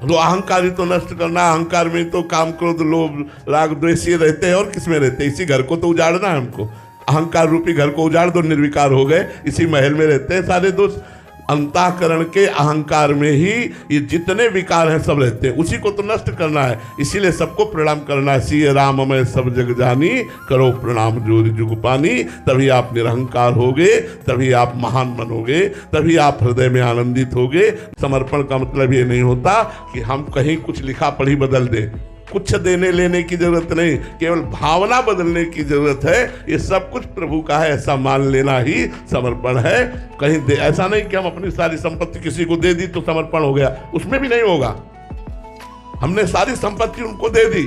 तो अहंकार ही तो नष्ट करना है। अहंकार में तो काम क्रोध लोभ राग द्वेष ये रहते हैं, और किसमें रहते हैं? इसी घर को तो उजाड़ना है हमको। अहंकार रूपी घर को उजाड़ दो, निर्विकार हो गए, इसी महल में रहते हैं सारे दोस्त। अंतःकरण के अहंकार में ही ये जितने विकार हैं सब रहते हैं, उसी को तो नष्ट करना है। इसीलिए सबको प्रणाम करना है। सिय राम मैं सब जग जानी, करो प्रणाम जोरि जुग पानी। तभी आप निरहंकार होगे, तभी आप महान बनोगे, तभी आप हृदय में आनंदित होगे। समर्पण का मतलब ये नहीं होता कि हम कहीं कुछ लिखा पढ़ी बदल दें। कुछ देने लेने की जरूरत नहीं, केवल भावना बदलने की जरूरत है। ये सब कुछ प्रभु का है, ऐसा मान लेना ही समर्पण है। कहीं ऐसा नहीं कि हम अपनी सारी संपत्ति किसी को दे दी तो समर्पण हो गया, उसमें भी नहीं होगा। हमने सारी संपत्ति उनको दे दी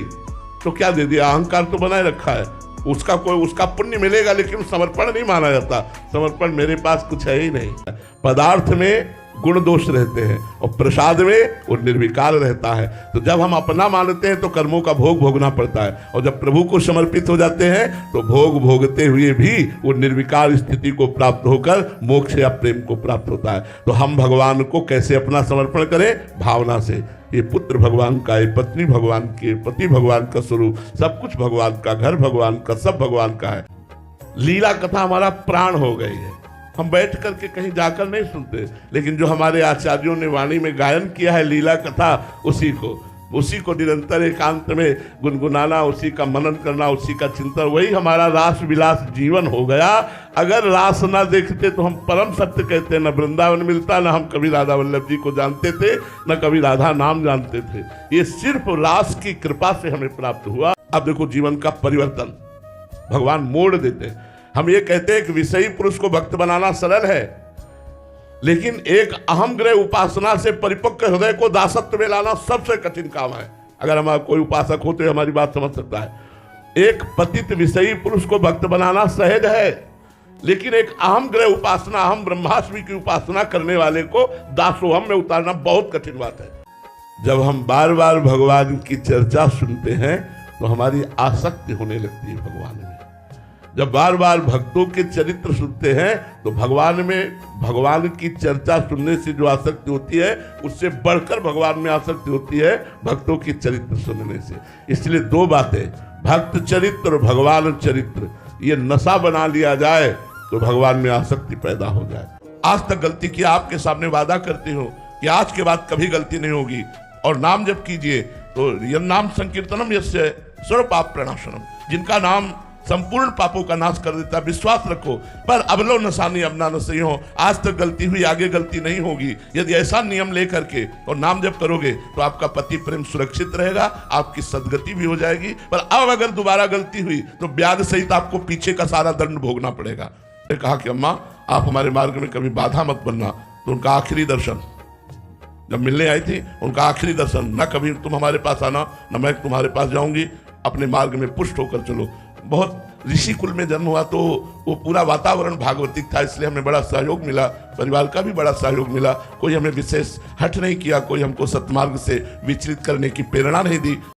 तो क्या दे दिया? अहंकार तो बनाए रखा है। उसका पुण्य मिलेगा, लेकिन समर्पण नहीं माना जाता। समर्पण मेरे पास कुछ है ही नहीं। पदार्थ में गुण दोष रहते हैं और प्रसाद में वो निर्विकार रहता है। तो जब हम अपना मानते हैं तो कर्मों का भोग भोगना पड़ता है, और जब प्रभु को समर्पित हो जाते हैं तो भोग भोगते हुए भी वो निर्विकार स्थिति को प्राप्त होकर मोक्ष या प्रेम को प्राप्त होता है। तो हम भगवान को कैसे अपना समर्पण करें? भावना से। ये पुत्र भगवान का, ये पत्नी भगवान की, पति भगवान का स्वरूप, सब कुछ भगवान का, घर भगवान का, सब भगवान का है। लीला कथा हमारा प्राण हो गई है। हम बैठ करके कहीं जाकर नहीं सुनते, लेकिन जो हमारे आचार्यों ने वाणी में गायन किया है लीला कथा, उसी को निरंतर एकांत में गुनगुनाना, उसी का मनन करना, उसी का चिंतन, वही हमारा रास विलास जीवन हो गया। अगर रास ना देखते तो हम परम सत्य कहते, न वृंदावन मिलता, न हम कभी राधा वल्लभ जी को जानते थे, न कभी राधा नाम जानते थे। ये सिर्फ रास की कृपा से हमें प्राप्त हुआ। अब देखो जीवन का परिवर्तन भगवान मोड़ देते हैं। हम ये कहते हैं कि विषयी पुरुष को भक्त बनाना सरल है, लेकिन एक अहम ग्रह उपासना से परिपक्व हृदय को दासत्व में लाना सबसे कठिन काम है। अगर हमारा कोई उपासक हो तो हमारी बात समझ सकता है। एक पतित विषयी पुरुष को भक्त बनाना सहज है, लेकिन एक अहम ग्रह उपासना, अहम ब्रह्मास्मि की उपासना करने वाले को दासोहम में उतारना बहुत कठिन बात है। जब हम बार बार भगवान की चर्चा सुनते हैं तो हमारी आसक्ति होने लगती है भगवान में। जब बार बार भक्तों के चरित्र सुनते हैं तो भगवान की चर्चा सुनने से जो आसक्ति होती है, उससे बढ़कर भगवान में आसक्ति होती है भक्तों की चरित्र सुनने से। इसलिए दो बातें, भक्त चरित्र और भगवान चरित्र, ये नशा बना लिया जाए तो भगवान में आसक्ति पैदा हो जाए। आज तक गलती किया, आपके सामने वादा करती हूँ कि आज के बाद कभी गलती नहीं होगी। और नाम जब कीजिए तो यह नाम संकीर्तनम यस्य सर्व पाप प्रणाशनम, जिनका नाम संपूर्ण पापों का नाश कर देता। विश्वास रखो, पर अबलो नसानी अब ना नसई हो। आज तक गलती हुई, आगे गलती नहीं होगी। यदि ऐसा नियम लेकर के और नाम जप करोगे तो आपका पति प्रेम सुरक्षित रहेगा, आपकी सदगति भी हो जाएगी। पर अब अगर दोबारा गलती हुई तो ब्याज सहित आपको पीछे का सारा दंड भोगना पड़ेगा। मैंने कहा कि अम्मा आप हमारे मार्ग में कभी बाधा मत बनना। तो उनका आखिरी दर्शन जब मिलने आई थी, उनका आखिरी दर्शन, न कभी तुम हमारे पास आना, न मैं तुम्हारे पास जाऊंगी, अपने मार्ग में पुष्ट होकर चलो। बहुत ऋषि कुल में जन्म हुआ तो वो पूरा वातावरण भागवतिक था, इसलिए हमें बड़ा सहयोग मिला, परिवार का भी बड़ा सहयोग मिला। कोई हमें विशेष हट नहीं किया, कोई हमको सत्मार्ग से विचलित करने की प्रेरणा नहीं दी।